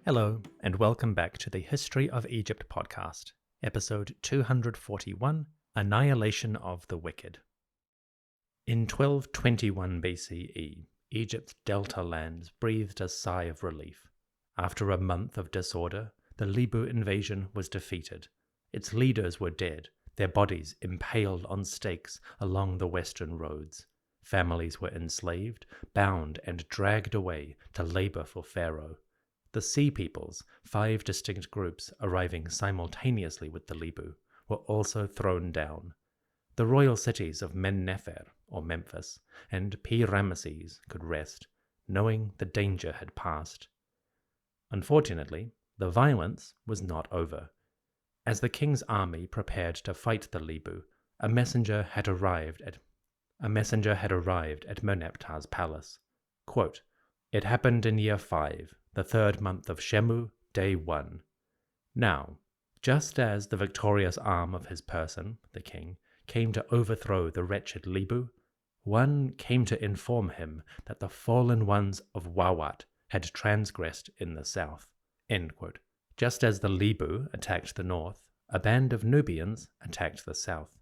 Hello, and welcome back to the History of Egypt podcast, episode 241, Annihilation of the Wicked. In 1221 BCE, Egypt's delta lands breathed a sigh of relief. After a month of disorder, the Libu invasion was defeated. Its leaders were dead, their bodies impaled on stakes along the western roads. Families were enslaved, bound, and dragged away to labor for Pharaoh. The Sea Peoples, 5 distinct groups arriving simultaneously with the Libu, were also thrown down. The royal cities of Men-Nefer, or Memphis, and Pi-Ramesses could rest, knowing the danger had passed. Unfortunately, the violence was not over. As the king's army prepared to fight the Libu, a messenger had arrived at Merneptah's palace. Quote, "It happened in year 5, the 3rd month of Shemu, day 1. Now, just as the victorious arm of his person, the king, came to overthrow the wretched Libu, one came to inform him that the fallen ones of Wawat had transgressed in the south." End quote. Just as the Libu attacked the north, a band of Nubians attacked the south.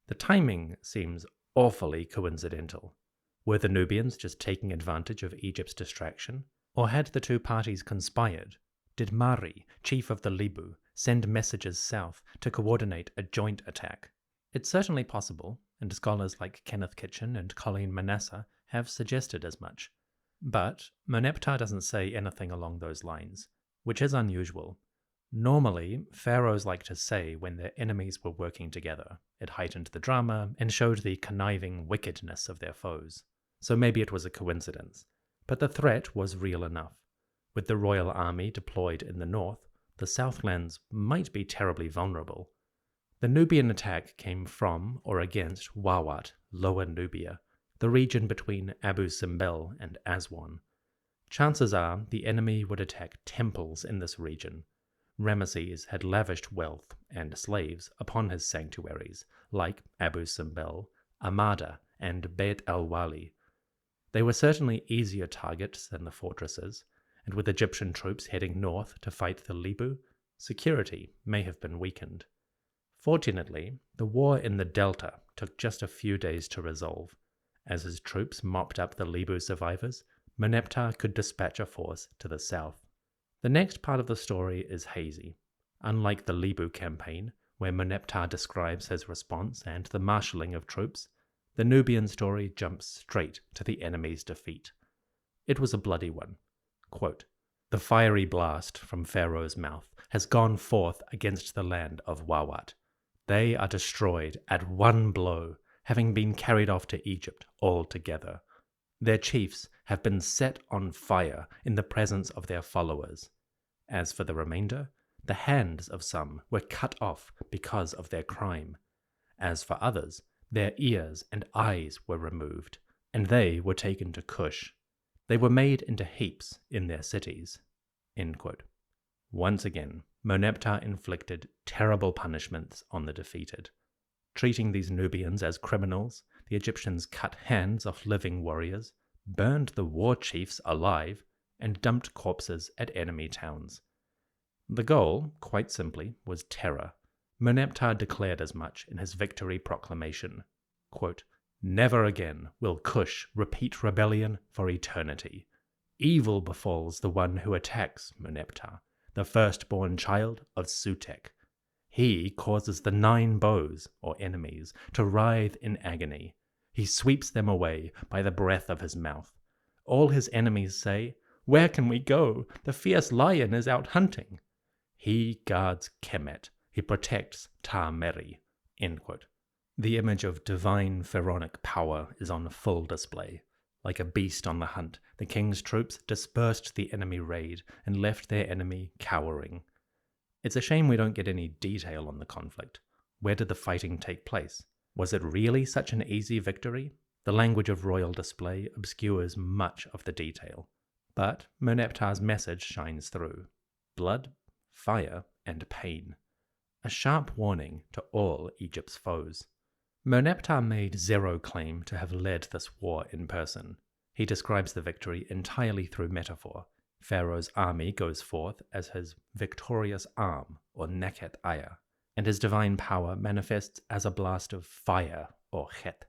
The timing seems awfully coincidental. Were the Nubians just taking advantage of Egypt's distraction? Or had the two parties conspired? Did Mari, chief of the Libu, send messages south to coordinate a joint attack? It's certainly possible, and scholars like Kenneth Kitchen and Colleen Manasseh have suggested as much. But Merneptah doesn't say anything along those lines, which is unusual. Normally, pharaohs like to say when their enemies were working together. It heightened the drama and showed the conniving wickedness of their foes. So maybe it was a coincidence. But the threat was real enough. With the royal army deployed in the north, the southlands might be terribly vulnerable. The Nubian attack came from or against Wawat, Lower Nubia, the region between Abu Simbel and Aswan. Chances are the enemy would attack temples in this region. Ramesses had lavished wealth and slaves upon his sanctuaries, like Abu Simbel, Amada, and Beit el-Wali. They were certainly easier targets than the fortresses, and with Egyptian troops heading north to fight the Libu, security may have been weakened. Fortunately, the war in the Delta took just a few days to resolve. As his troops mopped up the Libu survivors, Merneptah could dispatch a force to the south. The next part of the story is hazy. Unlike the Libu campaign, where Merneptah describes his response and the marshalling of troops, the Nubian story jumps straight to the enemy's defeat. It was a bloody one. Quote, "The fiery blast from Pharaoh's mouth has gone forth against the land of Wawat. They are destroyed at one blow, having been carried off to Egypt altogether. Their chiefs have been set on fire in the presence of their followers. As for the remainder, the hands of some were cut off because of their crime. As for others, their ears and eyes were removed, and they were taken to Cush. They were made into heaps in their cities." End quote. Once again, Merneptah inflicted terrible punishments on the defeated. Treating these Nubians as criminals, the Egyptians cut hands off living warriors, burned the war chiefs alive, and dumped corpses at enemy towns. The goal, quite simply, was terror. Merneptah declared as much in his victory proclamation. Quote, "Never again will Cush repeat rebellion for eternity. Evil befalls the one who attacks Merneptah, the firstborn child of Sutek. He causes the 9 bows, or enemies, to writhe in agony. He sweeps them away by the breath of his mouth. All his enemies say, 'Where can we go? The fierce lion is out hunting.' He guards Kemet. He protects Ta-Meri." End quote. The image of divine pharaonic power is on full display. Like a beast on the hunt, the king's troops dispersed the enemy raid and left their enemy cowering. It's a shame we don't get any detail on the conflict. Where did the fighting take place? Was it really such an easy victory? The language of royal display obscures much of the detail. But Merneptah's message shines through. Blood, fire, and pain. A sharp warning to all Egypt's foes. Merneptah made zero claim to have led this war in person. He describes the victory entirely through metaphor. Pharaoh's army goes forth as his victorious arm, or Neket Aya, and his divine power manifests as a blast of fire, or Chet.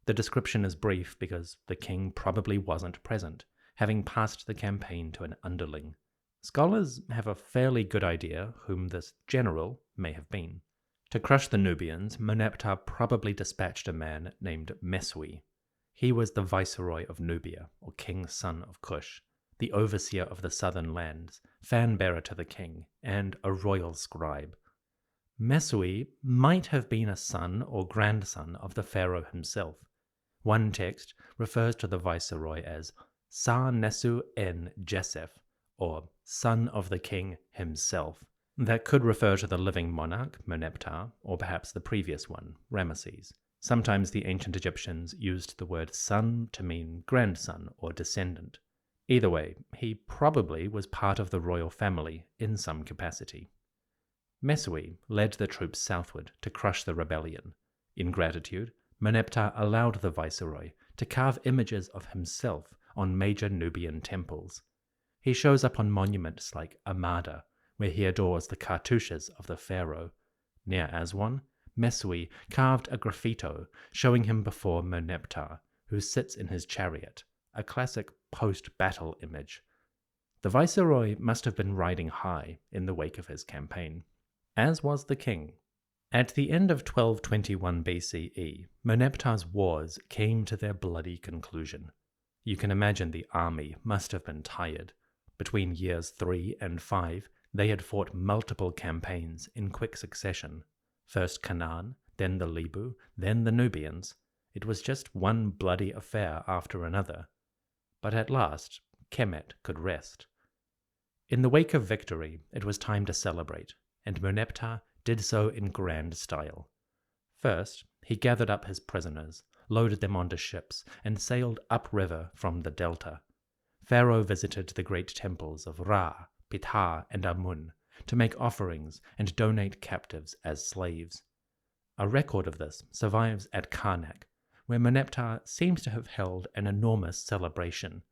The description is brief because the king probably wasn't present, having passed the campaign to an underling. Scholars have a fairly good idea whom this general may have been. To crush the Nubians, Merneptah probably dispatched a man named Mesui. He was the viceroy of Nubia, or king's son of Kush, the overseer of the southern lands, fan-bearer to the king, and a royal scribe. Mesui might have been a son or grandson of the pharaoh himself. One text refers to the viceroy as Sa Nesu en Jesef, or son of the king himself. That could refer to the living monarch, Merneptah, or perhaps the previous one, Ramesses. Sometimes the ancient Egyptians used the word son to mean grandson or descendant. Either way, he probably was part of the royal family in some capacity. Mesui led the troops southward to crush the rebellion. In gratitude, Merneptah allowed the viceroy to carve images of himself on major Nubian temples. He shows up on monuments like Amada, where he adores the cartouches of the pharaoh. Near Aswan, Mesui carved a graffito showing him before Merneptah, who sits in his chariot, a classic post-battle image. The viceroy must have been riding high in the wake of his campaign, as was the king. At the end of 1221 BCE, Merneptah's wars came to their bloody conclusion. You can imagine the army must have been tired. Between years 3 and 5, they had fought multiple campaigns in quick succession. First Canaan, then the Lebu, then the Nubians. It was just one bloody affair after another. But at last, Kemet could rest. In the wake of victory, it was time to celebrate, and Merneptah did so in grand style. First, he gathered up his prisoners, loaded them onto ships, and sailed upriver from the delta. Pharaoh visited the great temples of Ra, Ptah, and Amun to make offerings and donate captives as slaves. A record of this survives at Karnak, where Merneptah seems to have held an enormous celebration.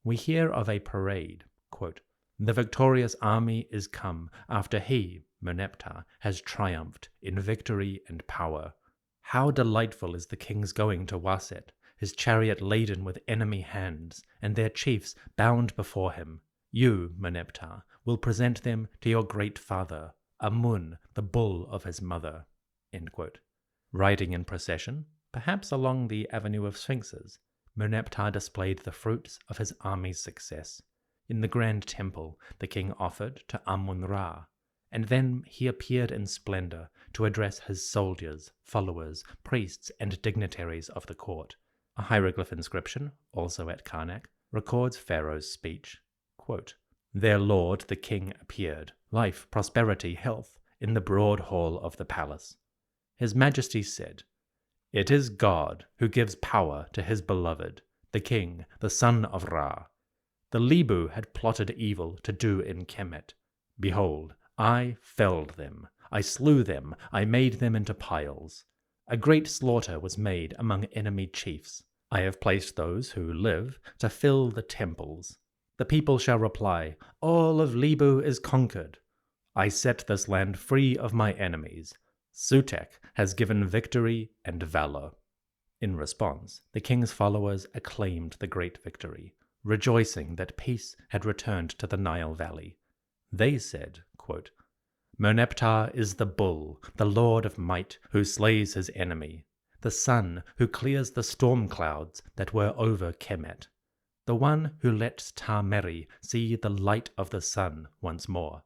We hear of a parade, quote, "The victorious army is come after he, Merneptah, has triumphed in victory and power. How delightful is the king's going to Waset, his chariot laden with enemy hands, and their chiefs bound before him. You, Merneptah, will present them to your great father, Amun, the bull of his mother." End quote. Riding in procession, perhaps along the Avenue of Sphinxes, Merneptah displayed the fruits of his army's success. In the grand temple, the king offered to Amun-Ra, and then he appeared in splendor to address his soldiers, followers, priests, and dignitaries of the court. A hieroglyph inscription, also at Karnak, records Pharaoh's speech. Quote, "Their lord the king appeared, life, prosperity, health, in the broad hall of the palace. His majesty said, 'It is God who gives power to his beloved, the king, the son of Ra. The Lebu had plotted evil to do in Kemet. Behold, I felled them, I slew them, I made them into piles. A great slaughter was made among enemy chiefs. I have placed those who live to fill the temples. The people shall reply, all of Lebu is conquered. I set this land free of my enemies. Sutek has given victory and valor." In response, the king's followers acclaimed the great victory, rejoicing that peace had returned to the Nile Valley. They said, quote, "Merneptah is the bull, the lord of might, who slays his enemy, the sun who clears the storm clouds that were over Kemet, the one who lets Ta-Meri see the light of the sun once more.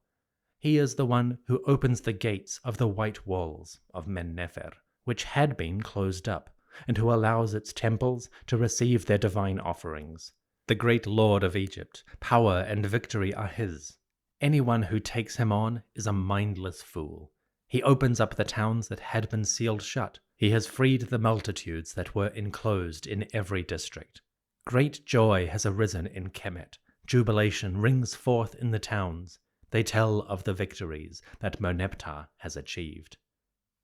He is the one who opens the gates of the white walls of Men-Nefer, which had been closed up, and who allows its temples to receive their divine offerings. The great lord of Egypt, power and victory are his. Anyone who takes him on is a mindless fool. He opens up the towns that had been sealed shut. He has freed the multitudes that were enclosed in every district. Great joy has arisen in Kemet. Jubilation rings forth in the towns. They tell of the victories that Merneptah has achieved."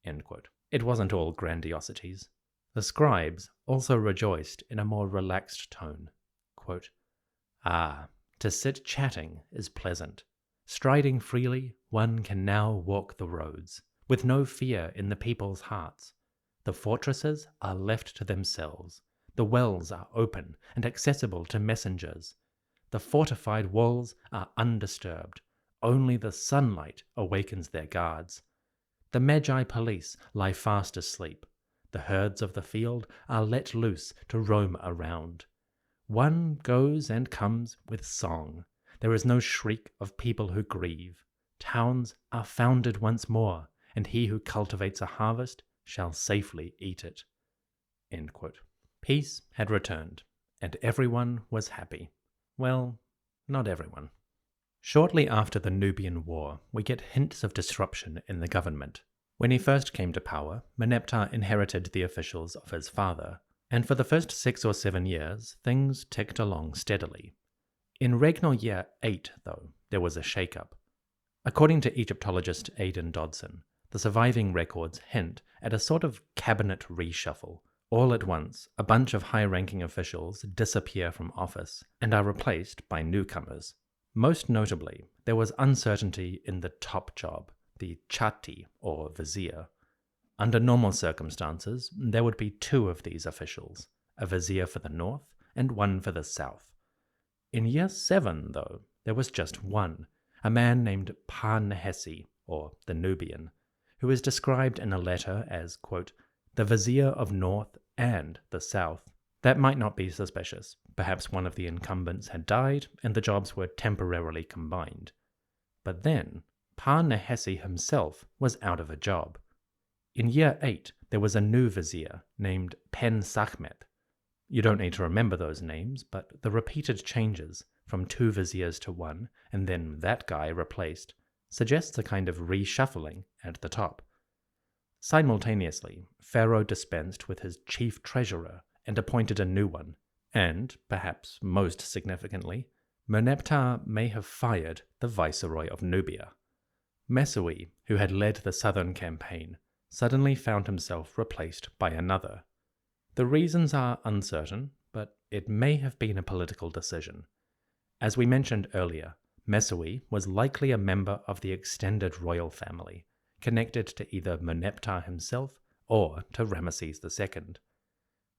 End quote. It wasn't all grandiosities. The scribes also rejoiced in a more relaxed tone. Quote, "Ah, To sit chatting is pleasant. Striding freely, one can now walk the roads, with no fear in the people's hearts. The fortresses are left to themselves. The wells are open and accessible to messengers. The fortified walls are undisturbed. Only the sunlight awakens their guards. The Magi police lie fast asleep. The herds of the field are let loose to roam around. One goes and comes with song. There is no shriek of people who grieve. Towns are founded once more, and he who cultivates a harvest shall safely eat it. End quote. Peace had returned, and everyone was happy. Well, not everyone. Shortly after the Nubian War, we get hints of disruption in the government. When he first came to power, Merneptah inherited the officials of his father, and for the first 6 or 7 years, things ticked along steadily. In regnal year 8, though, there was a shake-up. According to Egyptologist Aidan Dodson, the surviving records hint at a sort of cabinet reshuffle. All at once, a bunch of high-ranking officials disappear from office and are replaced by newcomers. Most notably, there was uncertainty in the top job, the chatti, or vizier. Under normal circumstances, there would be 2 of these officials, a vizier for the north and one for the south. In year 7, though, there was just one, a man named Pa-Nehesi, or the Nubian, who is described in a letter as, quote, the vizier of north and the south. That might not be suspicious. Perhaps one of the incumbents had died and the jobs were temporarily combined. But then, Pa-Nehesi himself was out of a job. In year 8, there was a new vizier named Pen-Sakhmet. You don't need to remember those names, but the repeated changes from 2 viziers to 1, and then that guy replaced, suggests a kind of reshuffling at the top. Simultaneously, Pharaoh dispensed with his chief treasurer and appointed a new one, and, perhaps most significantly, Merneptah may have fired the viceroy of Nubia. Mesui, who had led the southern campaign, suddenly found himself replaced by another. The reasons are uncertain, but it may have been a political decision. As we mentioned earlier, Mesui was likely a member of the extended royal family, connected to either Merneptah himself or to Ramesses II.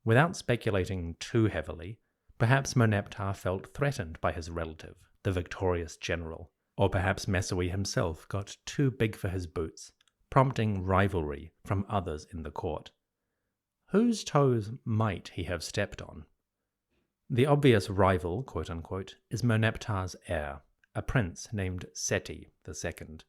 Without speculating too heavily, perhaps Merneptah felt threatened by his relative, the victorious general, or perhaps Mesui himself got too big for his boots, prompting rivalry from others in the court. Whose toes might he have stepped on? The obvious rival, quote-unquote, is Merneptah's heir, a prince named Seti II.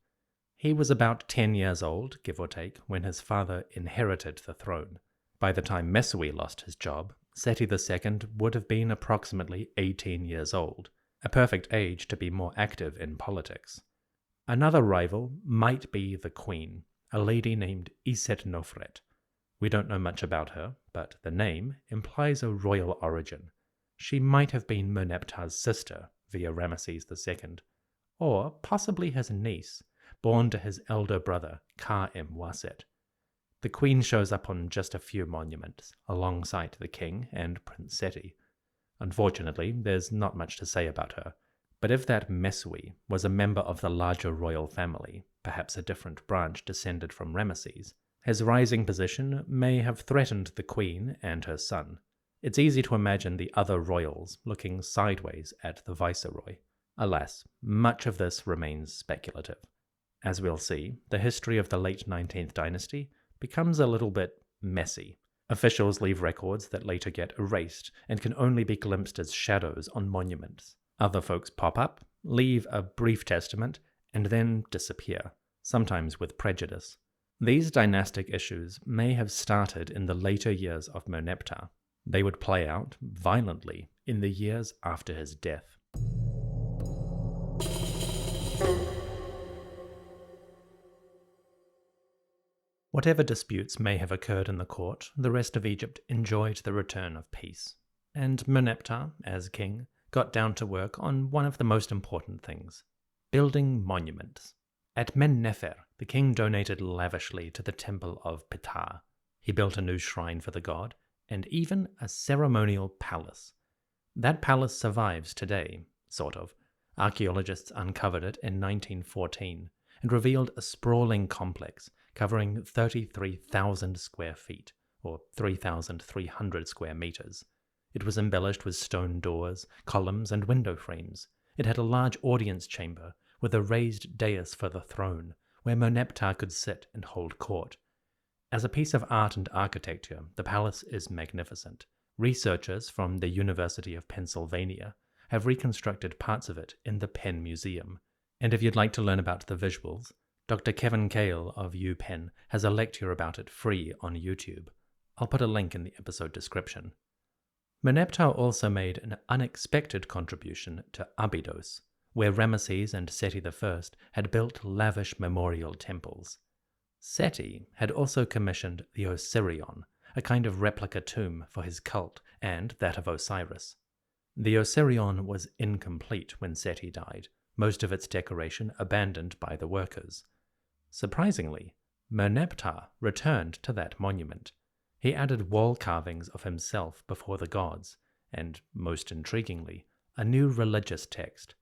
He was about 10 years old, give or take, when his father inherited the throne. By the time Mesui lost his job, Seti II would have been approximately 18 years old, a perfect age to be more active in politics. Another rival might be the queen, a lady named Iset-Nofret. We don't know much about her, but the name implies a royal origin. She might have been Merneptah's sister via Ramesses II, or possibly his niece, born to his elder brother Ka-Im-Waset. The queen shows up on just a few monuments, alongside the king and Prince Seti. Unfortunately, there's not much to say about her, but if that Mesui was a member of the larger royal family, perhaps a different branch descended from Ramesses, his rising position may have threatened the queen and her son. It's easy to imagine the other royals looking sideways at the viceroy. Alas, much of this remains speculative. As we'll see, the history of the late 19th dynasty becomes a little bit messy. Officials leave records that later get erased and can only be glimpsed as shadows on monuments. Other folks pop up, leave a brief testament, and then disappear, sometimes with prejudice. These dynastic issues may have started in the later years of Merneptah. They would play out violently in the years after his death. Whatever disputes may have occurred in the court, the rest of Egypt enjoyed the return of peace. And Merneptah, as king, got down to work on one of the most important things: building monuments. At Men-Nefer, the king donated lavishly to the temple of Ptah. He built a new shrine for the god, and even a ceremonial palace. That palace survives today, sort of, Archaeologists uncovered it in 1914 and revealed a sprawling complex covering 33,000 square feet, or 3,300 square meters. It was embellished with stone doors, columns, and window frames. It had a large audience chamber with a raised dais for the throne, where Merneptah could sit and hold court. As a piece of art and architecture, the palace is magnificent. Researchers from the University of Pennsylvania have reconstructed parts of it in the Penn Museum. And if you'd like to learn about the visuals, Dr. Kevin Cale of UPenn has a lecture about it free on YouTube. I'll put a link in the episode description. Merneptah also made an unexpected contribution to Abydos, where Ramesses and Seti I had built lavish memorial temples. Seti had also commissioned the Osirion, a kind of replica tomb for his cult and that of Osiris. The Osirion was incomplete when Seti died, most of its decoration abandoned by the workers. Surprisingly, Merneptah returned to that monument. He added wall carvings of himself before the gods, and, most intriguingly, a new religious text.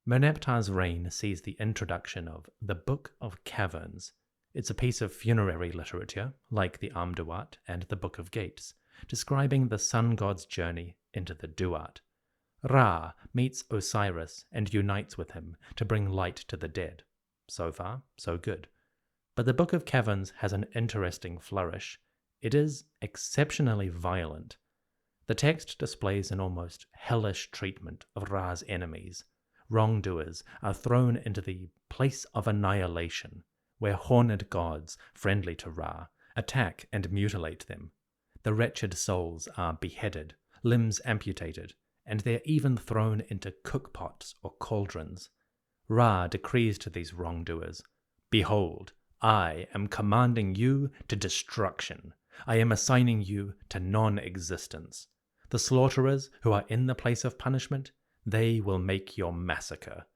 Merneptah's reign sees the introduction of the Book of Caverns. It's a piece of funerary literature, like the Amduat and the Book of Gates, describing the sun god's journey into the Duat. Ra meets Osiris and unites with him to bring light to the dead. So far, so good. But the Book of Caverns has an interesting flourish. It is exceptionally violent. The text displays an almost hellish treatment of Ra's enemies. Wrongdoers are thrown into the place of annihilation, where horned gods, friendly to Ra, attack and mutilate them. The wretched souls are beheaded, limbs amputated, and they are even thrown into cookpots or cauldrons. Ra decrees to these wrongdoers, "Behold, I am commanding you to destruction. I am assigning you to non-existence. The slaughterers who are in the place of punishment, they will make your massacre.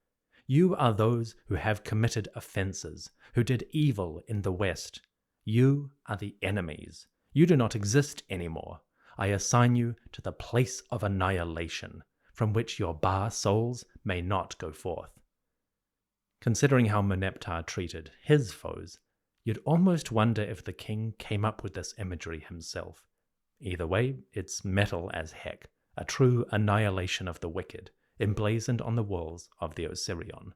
You are those who have committed offenses, who did evil in the West. You are the enemies. You do not exist anymore. I assign you to the place of annihilation, from which your Ba souls may not go forth." Considering how Merneptah treated his foes, you'd almost wonder if the king came up with this imagery himself. Either way, it's metal as heck, a true annihilation of the wicked, emblazoned on the walls of the Osirion.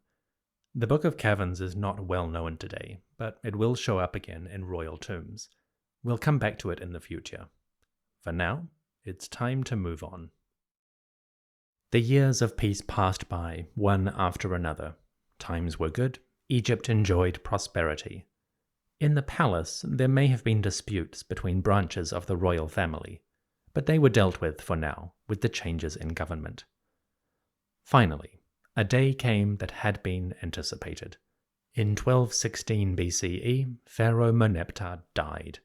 The Book of Caverns is not well known today, but it will show up again in royal tombs. We'll come back to it in the future. For now, it's time to move on. The years of peace passed by, one after another. Times were good. Egypt enjoyed prosperity. In the palace, there may have been disputes between branches of the royal family, but they were dealt with for now, with the changes in government. Finally, a day came that had been anticipated. In 1216 BCE, Pharaoh Merneptah died.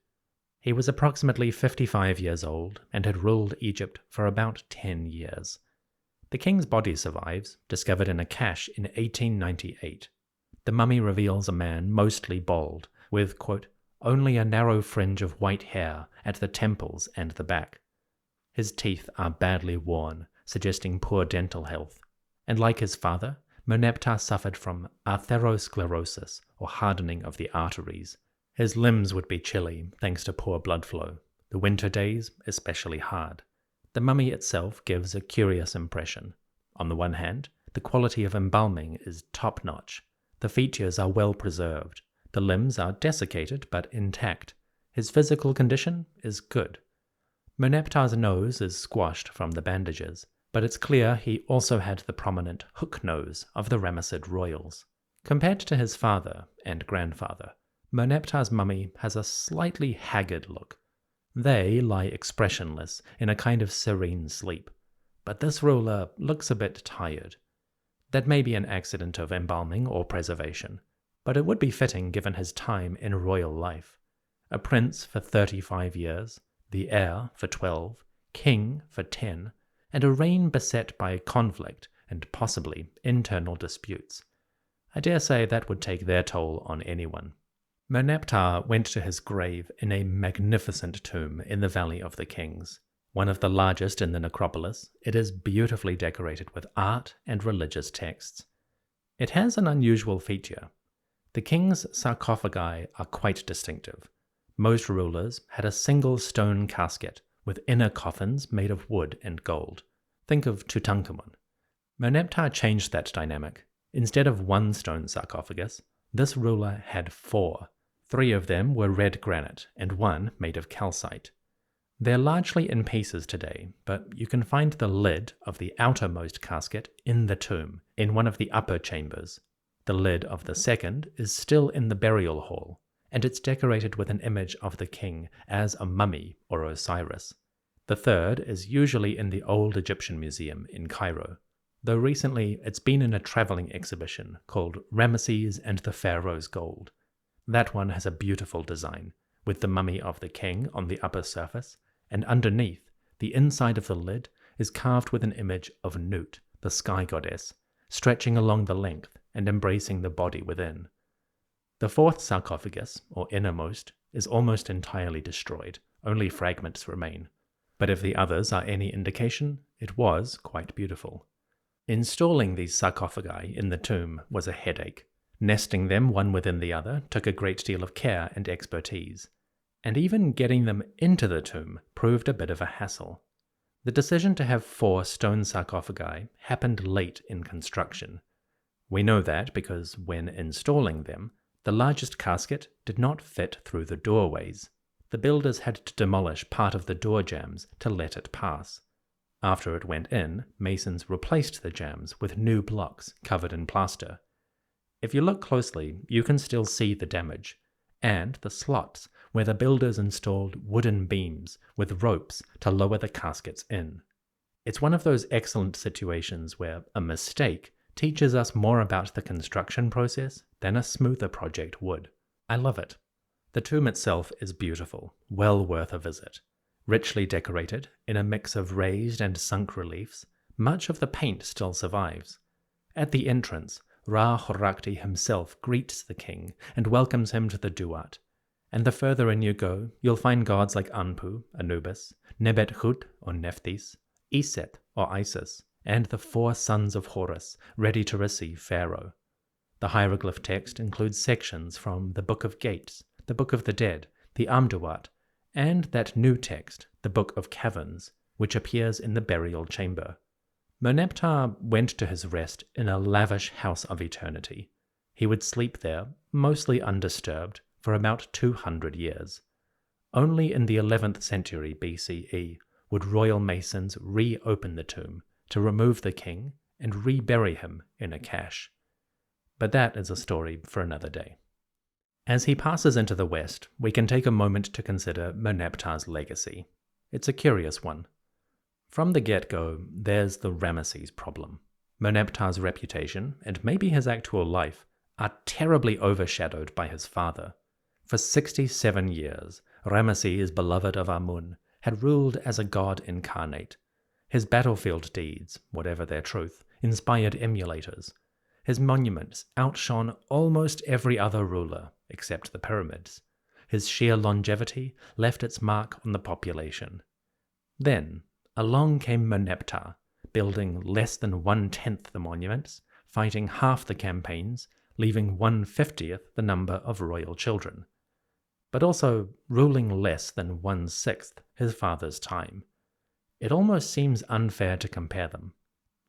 He was approximately 55 years old and had ruled Egypt for about 10 years. The king's body survives, discovered in a cache in 1898. The mummy reveals a man mostly bald, with, quote, only a narrow fringe of white hair at the temples and the back. His teeth are badly worn, suggesting poor dental health. And like his father, Merneptah suffered from atherosclerosis, or hardening of the arteries. His limbs would be chilly, thanks to poor blood flow. The winter days especially hard. The mummy itself gives a curious impression. On the one hand, the quality of embalming is top-notch. The features are well preserved. The limbs are desiccated but intact. His physical condition is good. Merneptah's nose is squashed from the bandages, but it's clear he also had the prominent hook nose of the Ramessid royals. Compared to his father and grandfather, Merneptah's mummy has a slightly haggard look. They lie expressionless in a kind of serene sleep, but this ruler looks a bit tired. That may be an accident of embalming or preservation, but it would be fitting given his time in royal life. A prince for 35 years, the heir for 12, king for 10, and a reign beset by conflict and possibly internal disputes. I dare say that would take their toll on anyone. Merneptah went to his grave in a magnificent tomb in the Valley of the Kings. One of the largest in the necropolis, it is beautifully decorated with art and religious texts. It has an unusual feature. The king's sarcophagi are quite distinctive. Most rulers had a single stone casket with inner coffins made of wood and gold. Think of Tutankhamun. Merneptah changed that dynamic. Instead of one stone sarcophagus, this ruler had 4. 3 of them were red granite and 1 made of calcite. They're largely in pieces today, but you can find the lid of the outermost casket in the tomb, in one of the upper chambers. The lid of the second is still in the burial hall, and it's decorated with an image of the king as a mummy or Osiris. The third is usually in the Old Egyptian Museum in Cairo, though recently it's been in a traveling exhibition called Ramesses and the Pharaoh's Gold. That one has a beautiful design, with the mummy of the king on the upper surface, and underneath, the inside of the lid is carved with an image of Nut, the sky goddess, stretching along the length and embracing the body within. The 4th sarcophagus, or innermost, is almost entirely destroyed, only fragments remain. But if the others are any indication, it was quite beautiful. Installing these sarcophagi in the tomb was a headache. Nesting them one within the other took a great deal of care and expertise. And even getting them into the tomb proved a bit of a hassle. The decision to have 4 stone sarcophagi happened late in construction. We know that because when installing them, the largest casket did not fit through the doorways. The builders had to demolish part of the door jambs to let it pass. After it went in, masons replaced the jambs with new blocks covered in plaster. If you look closely, you can still see the damage, and the slots where the builders installed wooden beams with ropes to lower the caskets in. It's one of those excellent situations where a mistake teaches us more about the construction process than a smoother project would. I love it. The tomb itself is beautiful, well worth a visit. Richly decorated, in a mix of raised and sunk reliefs, much of the paint still survives. At the entrance, Ra-Horakhti himself greets the king and welcomes him to the Duat. And the further in you go, you'll find gods like Anpu, Anubis, Nebet-Khut, or Nephthys, Iset, or Isis, and the 4 sons of Horus, ready to receive Pharaoh. The hieroglyph text includes sections from the Book of Gates, the Book of the Dead, the Amduat, and that new text, the Book of Caverns, which appears in the burial chamber. Merneptah went to his rest in a lavish house of eternity. He would sleep there, mostly undisturbed, for about 200 years. Only in the 11th century BCE would royal masons reopen the tomb to remove the king and rebury him in a cache. But that is a story for another day. As he passes into the west, we can take a moment to consider Merneptah's legacy. It's a curious one. From the get-go, there's the Ramesses problem. Merneptah's reputation, and maybe his actual life, are terribly overshadowed by his father. For 67 years, Ramesses, beloved of Amun, had ruled as a god incarnate. His battlefield deeds, whatever their truth, inspired emulators. His monuments outshone almost every other ruler, except the pyramids. His sheer longevity left its mark on the population. Then, along came Merneptah, building less than 1/10 the monuments, fighting half the campaigns, leaving 1/50th the number of royal children, but also ruling less than 1/6 his father's time. It almost seems unfair to compare them.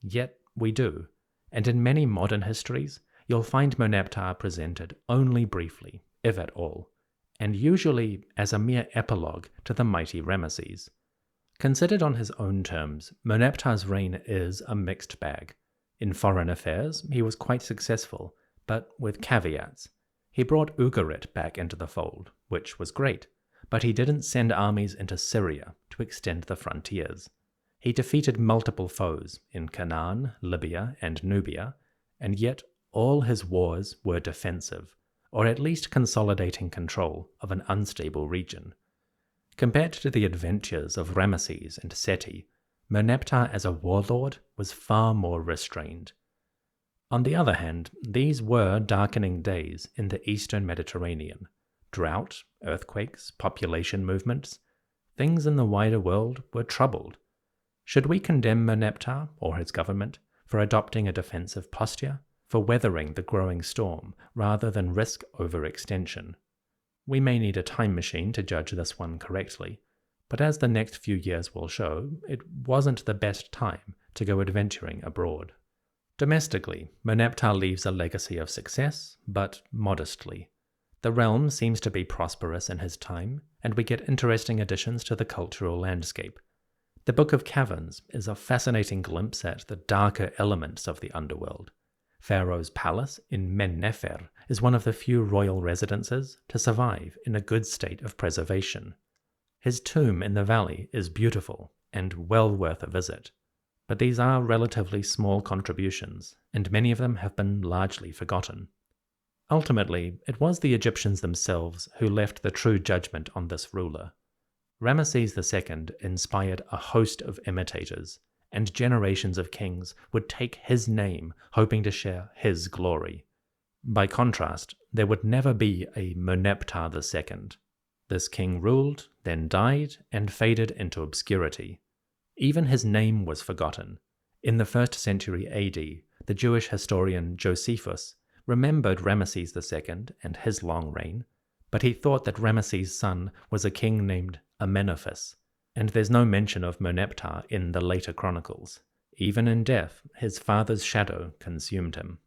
Yet we do, and in many modern histories, you'll find Merneptah presented only briefly, if at all, and usually as a mere epilogue to the mighty Ramesses. Considered on his own terms, Merneptah's reign is a mixed bag. In foreign affairs, he was quite successful, but with caveats. He brought Ugarit back into the fold, which was great, but he didn't send armies into Syria to extend the frontiers. He defeated multiple foes in Canaan, Libya, and Nubia, and yet all his wars were defensive, or at least consolidating control of an unstable region. Compared to the adventures of Ramesses and Seti, Merneptah as a warlord was far more restrained. On the other hand, these were darkening days in the eastern Mediterranean. Drought, earthquakes, population movements. things in the wider world were troubled. Should we condemn Merneptah or his government for adopting a defensive posture, for weathering the growing storm rather than risk overextension? We may need a time machine to judge this one correctly, but as the next few years will show, it wasn't the best time to go adventuring abroad. Domestically, Merneptah leaves a legacy of success, but modestly. The realm seems to be prosperous in his time, and we get interesting additions to the cultural landscape. The Book of Caverns is a fascinating glimpse at the darker elements of the underworld. Pharaoh's palace in Men-Nefer is one of the few royal residences to survive in a good state of preservation. His tomb in the valley is beautiful and well worth a visit, but these are relatively small contributions, and many of them have been largely forgotten. Ultimately, it was the Egyptians themselves who left the true judgment on this ruler. Ramesses II inspired a host of imitators, and generations of kings would take his name, hoping to share his glory. By contrast, there would never be a Merneptah II. This king ruled, then died, and faded into obscurity. Even his name was forgotten. In the 1st century AD, the Jewish historian Josephus remembered Ramesses II and his long reign, but he thought that Ramesses' son was a king named Amenophis, and there's no mention of Merneptah in the later chronicles. Even in death, his father's shadow consumed him.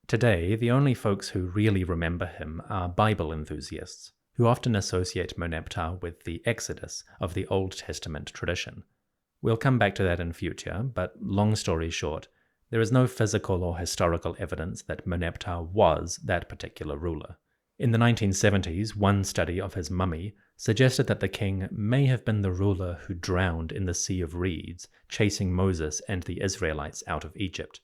Today, the only folks who really remember him are Bible enthusiasts, who often associate Merneptah with the Exodus of the Old Testament tradition. We'll come back to that in future, but long story short, there is no physical or historical evidence that Merneptah was that particular ruler. In the 1970s, one study of his mummy suggested that the king may have been the ruler who drowned in the Sea of Reeds, chasing Moses and the Israelites out of Egypt.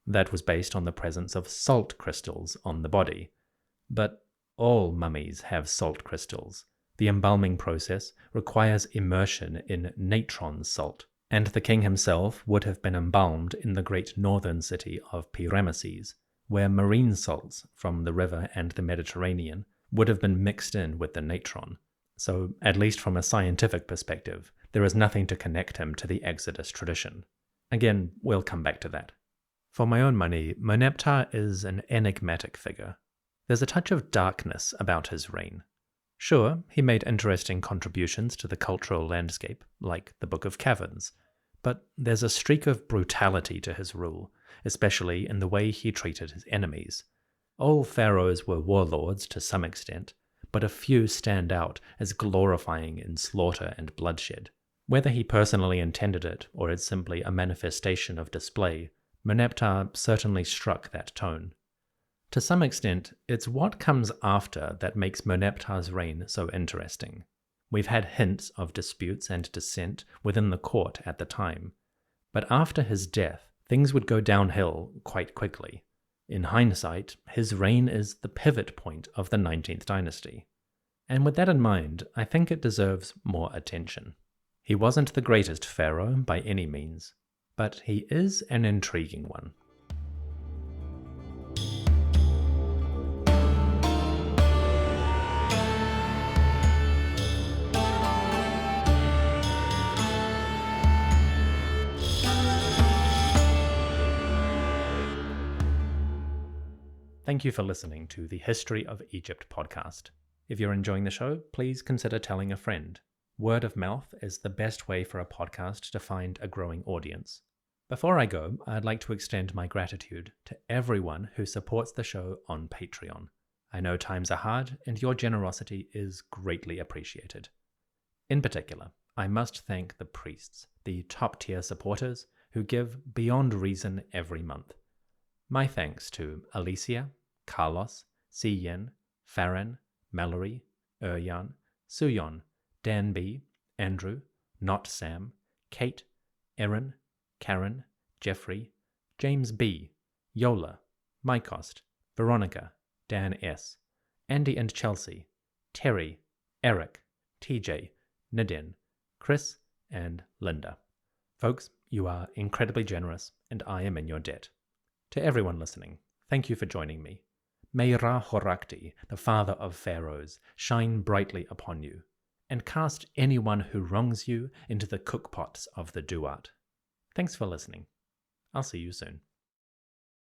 That was based on the presence of salt crystals on the body. But all mummies have salt crystals. The embalming process requires immersion in natron salt, and the king himself would have been embalmed in the great northern city of Pi-Ramesses, where marine salts from the river and the Mediterranean would have been mixed in with the natron. So, at least from a scientific perspective, there is nothing to connect him to the Exodus tradition. Again, we'll come back to that. For my own money, Merneptah is an enigmatic figure. There's a touch of darkness about his reign. Sure, he made interesting contributions to the cultural landscape, like the Book of Caverns, but there's a streak of brutality to his rule, especially in the way he treated his enemies. All pharaohs were warlords to some extent, but a few stand out as glorifying in slaughter and bloodshed. Whether he personally intended it or it's simply a manifestation of display, Merneptah certainly struck that tone. To some extent, it's what comes after that makes Merneptah's reign so interesting. We've had hints of disputes and dissent within the court at the time, but after his death, things would go downhill quite quickly. In hindsight, his reign is the pivot point of the 19th dynasty. And with that in mind, I think it deserves more attention. He wasn't the greatest pharaoh by any means, but he is an intriguing one. Thank you for listening to the History of Egypt podcast. If you're enjoying the show, please consider telling a friend. Word of mouth is the best way for a podcast to find a growing audience. Before I go, I'd like to extend my gratitude to everyone who supports the show on Patreon. I know times are hard, and your generosity is greatly appreciated. In particular, I must thank the priests, the top-tier supporters who give beyond reason every month. My thanks to Alicia, Carlos, Siyen, Farron, Mallory, Erjan, Suyon, Dan B, Andrew, Not Sam, Kate, Erin, Karen, Jeffrey, James B, Yola, Mycost, Veronica, Dan S, Andy and Chelsea, Terry, Eric, TJ, Nadine, Chris, and Linda. Folks, you are incredibly generous, and I am in your debt. To everyone listening, thank you for joining me. May Ra Horakti, the father of pharaohs, shine brightly upon you. and cast anyone who wrongs you into the cookpots of the Duat. Thanks for listening. I'll see you soon.